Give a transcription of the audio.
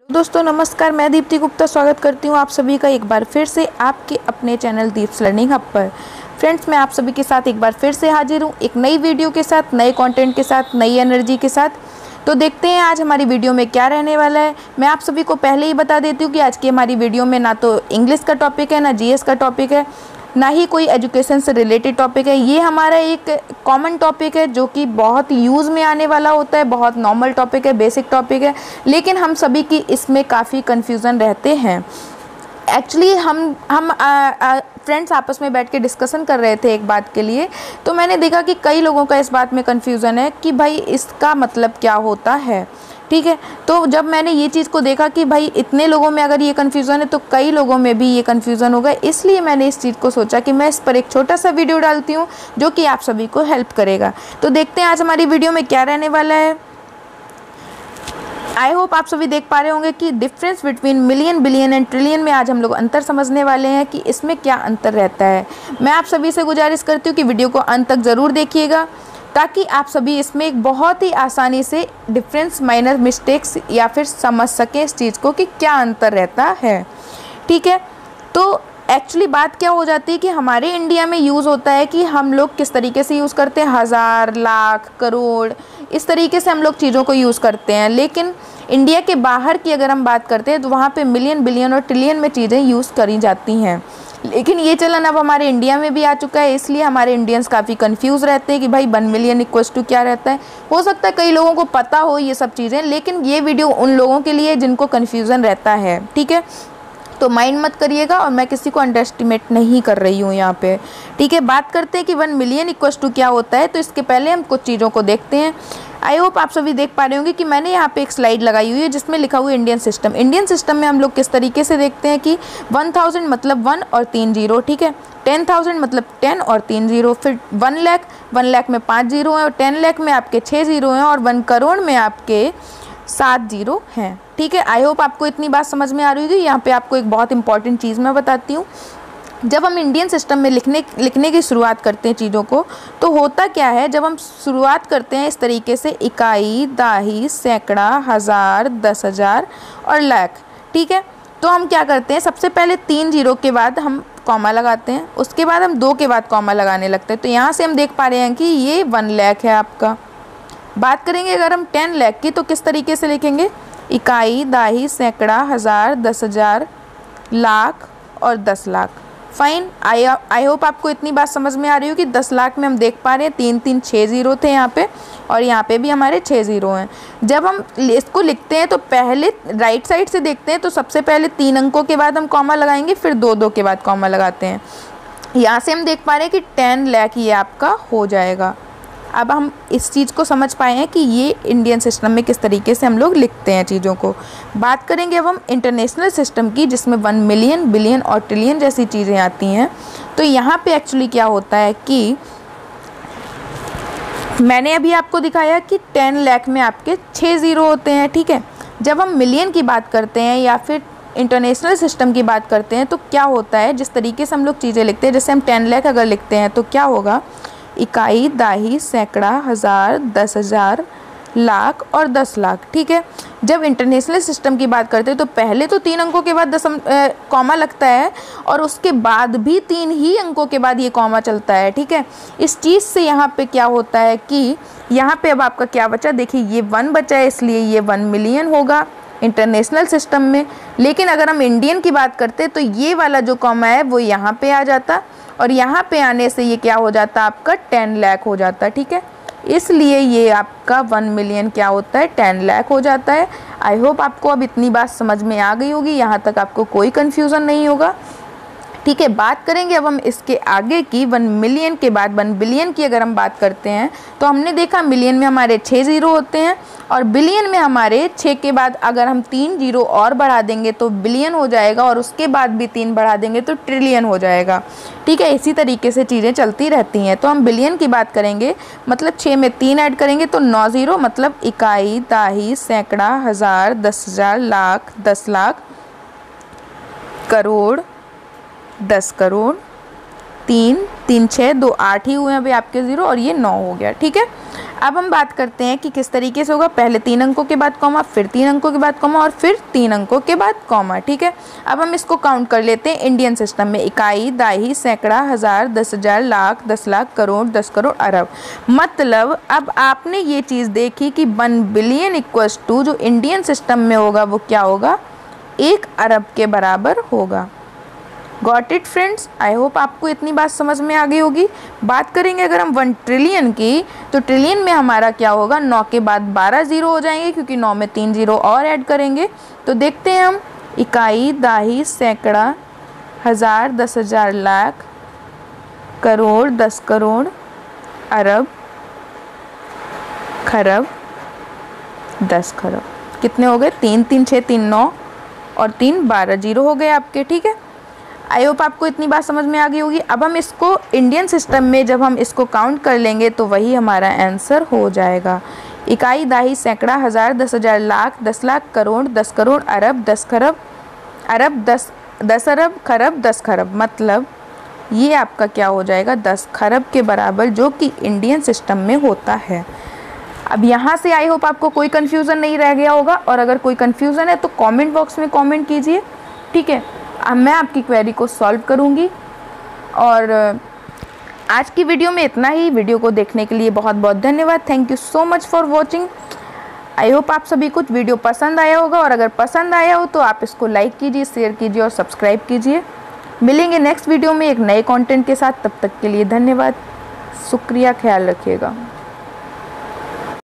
दोस्तों नमस्कार, मैं दीप्ति गुप्ता स्वागत करती हूँ आप सभी का एक बार फिर से आपके अपने चैनल दीप्स लर्निंग हब पर। फ्रेंड्स, मैं आप सभी के साथ एक बार फिर से हाजिर हूँ एक नई वीडियो के साथ, नए कंटेंट के साथ, नई एनर्जी के साथ। तो देखते हैं आज हमारी वीडियो में क्या रहने वाला है। मैं आप सभी को पहले ही बता देती हूँ कि आज की हमारी वीडियो में ना तो इंग्लिश का टॉपिक है, ना जीएस का टॉपिक है, ना ही कोई एजुकेशन से रिलेटेड टॉपिक है। ये हमारा एक कॉमन टॉपिक है जो कि बहुत यूज़ में आने वाला होता है, बहुत नॉर्मल टॉपिक है, बेसिक टॉपिक है, लेकिन हम सभी की इसमें काफ़ी कन्फ्यूज़न रहते हैं। एक्चुअली हम फ्रेंड्स आपस में बैठ के डिस्कशन कर रहे थे एक बात के लिए, तो मैंने देखा कि कई लोगों का इस बात में कन्फ्यूज़न है कि भाई इसका मतलब क्या होता है। ठीक है, तो जब मैंने ये चीज़ को देखा कि भाई इतने लोगों में अगर ये कन्फ्यूज़न है तो कई लोगों में भी ये कन्फ्यूज़न होगा, इसलिए मैंने इस चीज़ को सोचा कि मैं इस पर एक छोटा सा वीडियो डालती हूँ जो कि आप सभी को हेल्प करेगा। तो देखते हैं आज हमारी वीडियो में क्या रहने वाला है। आई होप आप सभी देख पा रहे होंगे कि difference between million, billion and trillion में आज हम लोग अंतर समझने वाले हैं कि इसमें क्या अंतर रहता है। मैं आप सभी से गुजारिश करती हूँ कि वीडियो को अंत तक ज़रूर देखिएगा ताकि आप सभी इसमें एक बहुत ही आसानी से डिफरेंस, माइनर मिस्टेक्स या फिर समझ सकें इस चीज़ को कि क्या अंतर रहता है। ठीक है, तो एक्चुअली बात क्या हो जाती है कि हमारे इंडिया में यूज़ होता है कि हम लोग किस तरीके से यूज़ करते हैं, हज़ार, लाख, करोड़, इस तरीके से हम लोग चीज़ों को यूज़ करते हैं। लेकिन इंडिया के बाहर की अगर हम बात करते हैं तो वहाँ पे मिलियन, बिलियन और ट्रिलियन में चीज़ें यूज़ करी जाती हैं। लेकिन ये चलन अब हमारे इंडिया में भी आ चुका है, इसलिए हमारे इंडियंस काफ़ी कंफ्यूज रहते हैं कि भाई 1 मिलियन इक्वल्स टू क्या रहता है। हो सकता है कई लोगों को पता हो ये सब चीज़ें, लेकिन ये वीडियो उन लोगों के लिए जिनको कन्फ्यूज़न रहता है। ठीक है, तो माइंड मत करिएगा और मैं किसी को अंडर एस्टिमेट नहीं कर रही हूँ यहाँ पे। ठीक है, बात करते हैं कि 1 मिलियन इक्वल्स टू क्या होता है। तो इसके पहले हम कुछ चीज़ों को देखते हैं। आई होप आप सभी देख पा रहे होंगे कि मैंने यहाँ पे एक स्लाइड लगाई हुई है जिसमें लिखा हुआ है इंडियन सिस्टम। इंडियन सिस्टम में हम लोग किस तरीके से देखते हैं कि 1000 मतलब 1 और 3 जीरो। ठीक है, 10,000 मतलब 10 और 3 जीरो। फिर 1 लाख में 5 जीरो हैं और 10 लाख में आपके 6 जीरो हैं और 1 करोड़ में आपके 7 जीरो हैं। ठीक है, आई होप आपको इतनी बात समझ में आ रही होगी। यहाँ पे आपको एक बहुत इंपॉर्टेंट चीज़ मैं बताती हूँ। जब हम इंडियन सिस्टम में लिखने की शुरुआत करते हैं चीज़ों को, तो होता क्या है, जब हम शुरुआत करते हैं इस तरीके से इकाई, दाही, सैकड़ा, हज़ार, 10,000 और लाख। ठीक है, तो हम क्या करते हैं, सबसे पहले 3 जीरो के बाद हम कॉमा लगाते हैं, उसके बाद हम 2 के बाद कॉमा लगाने लगते हैं। तो यहाँ से हम देख पा रहे हैं कि ये 1 लाख है आपका। बात करेंगे अगर हम 10 लाख की, तो किस तरीके से लिखेंगे, इकाई, दाही, सैकड़ा, हज़ार, 10,000, लाख और 10 लाख। फाइन, आई होप आपको इतनी बात समझ में आ रही हो कि 10 लाख में हम देख पा रहे हैं 3 6 जीरो थे यहाँ पे, और यहाँ पे भी हमारे 6 जीरो हैं। जब हम इसको लिखते हैं तो पहले राइट साइड से देखते हैं, तो सबसे पहले 3 अंकों के बाद हम कॉमा लगाएंगे, फिर 2 के बाद कॉमा लगाते हैं। यहाँ से हम देख पा रहे हैं कि 10 लाख ये आपका हो जाएगा। अब हम इस चीज़ को समझ पाए हैं कि ये इंडियन सिस्टम में किस तरीके से हम लोग लिखते हैं चीज़ों को। बात करेंगे अब हम इंटरनेशनल सिस्टम की, जिसमें 1 मिलियन, बिलियन और ट्रिलियन जैसी चीज़ें आती हैं। तो यहाँ पे एक्चुअली क्या होता है कि मैंने अभी आपको दिखाया कि 10 लाख में आपके 6 जीरो होते हैं। ठीक है, जब हम मिलियन की बात करते हैं या फिर इंटरनेशनल सिस्टम की बात करते हैं तो क्या होता है, जिस तरीके से हम लोग चीज़ें लिखते हैं, जैसे हम 10 लाख अगर लिखते हैं तो क्या होगा, इकाई, दाही, सैकड़ा, हज़ार, 10,000, लाख और 10 लाख। ठीक है, जब इंटरनेशनल सिस्टम की बात करते हैं तो पहले तो 3 अंकों के बाद कॉमा लगता है और उसके बाद भी 3 ही अंकों के बाद ये कॉमा चलता है। ठीक है, इस चीज़ से यहाँ पे क्या होता है कि यहाँ पे अब आपका क्या बचा, देखिए ये 1 बचा है, इसलिए ये 1 मिलियन होगा इंटरनेशनल सिस्टम में। लेकिन अगर हम इंडियन की बात करते हैं तो ये वाला जो कॉमा है वो यहाँ पे आ जाता, और यहाँ पे आने से ये क्या हो जाता, आपका 10 लाख हो जाता। ठीक है, इसलिए ये आपका 1 मिलियन क्या होता है, 10 लाख हो जाता है। आई होप आपको अब इतनी बात समझ में आ गई होगी, यहाँ तक आपको कोई कन्फ्यूज़न नहीं होगा। ठीक है, बात करेंगे अब हम इसके आगे की। 1 मिलियन के बाद 1 बिलियन की अगर हम बात करते हैं तो हमने देखा मिलियन में हमारे 6 जीरो होते हैं और बिलियन में हमारे 6 के बाद अगर हम 3 जीरो और बढ़ा देंगे तो बिलियन हो जाएगा, और उसके बाद भी 3 बढ़ा देंगे तो ट्रिलियन हो जाएगा। ठीक है, इसी तरीके से चीज़ें चलती रहती हैं। तो हम बिलियन की बात करेंगे, मतलब 6 में 3 ऐड करेंगे तो 9 जीरो, मतलब इकाई, दाही, सैकड़ा, हज़ार, 10,000, लाख, 10 लाख, करोड़, 10 करोड़, 3 3 6 2 8 ही हुए हैं अभी आपके 0 और ये 9 हो गया। ठीक है, अब हम बात करते हैं कि किस तरीके से होगा। पहले 3 अंकों के बाद कॉमा, फिर 3 अंकों के बाद कॉमा और फिर 3 अंकों के बाद कॉमा। ठीक है, अब हम इसको काउंट कर लेते हैं इंडियन सिस्टम में। इकाई, दाही, सैकड़ा, हज़ार, 10,000, लाख, 10 लाख, करोड़, 10 करोड़, अरब। मतलब अब आपने ये चीज़ देखी कि 1 बिलियन इक्वल्स टू जो इंडियन सिस्टम में होगा वो क्या होगा, 1 अरब के बराबर होगा। Got it friends, I hope आपको इतनी बात समझ में आ गई होगी। बात करेंगे अगर हम 1 ट्रिलियन की, तो ट्रिलियन में हमारा क्या होगा, 9 के बाद 12 ज़ीरो हो जाएंगे क्योंकि 9 में 3 ज़ीरो और ऐड करेंगे। तो देखते हैं हम, इकाई, दाही, सैकड़ा, हज़ार, 10,000, लाख, करोड़, 10 करोड़, अरब, खरब, 10 खरब। कितने हो गए, 3 3 6 3 9 और 3 12 ज़ीरो हो गए आपके। ठीक है, आई होप आपको इतनी बात समझ में आ गई होगी। अब हम इसको इंडियन सिस्टम में जब हम इसको काउंट कर लेंगे तो वही हमारा आंसर हो जाएगा। इकाई, दाही, सैकड़ा, हज़ार, 10,000, लाख, 10 लाख, करोड़, 10 करोड़, अरब, 10 खरब, अरब 10 अरब, खरब 10 खरब। मतलब ये आपका क्या हो जाएगा, 10 खरब के बराबर, जो कि इंडियन सिस्टम में होता है। अब यहाँ से आई होप आपको कोई कन्फ्यूज़न नहीं रह गया होगा, और अगर कोई कन्फ्यूज़न है तो कमेंट बॉक्स में कमेंट कीजिए। ठीक है, अब मैं आपकी क्वेरी को सॉल्व करूँगी। और आज की वीडियो में इतना ही। वीडियो को देखने के लिए बहुत बहुत धन्यवाद। Thank you so much for watching. I hope आप सभी को वीडियो पसंद आया होगा, और अगर पसंद आया हो तो आप इसको लाइक कीजिए, शेयर कीजिए और सब्सक्राइब कीजिए। मिलेंगे नेक्स्ट वीडियो में एक नए कंटेंट के साथ। तब तक के लिए धन्यवाद, शुक्रिया, ख्याल रखिएगा।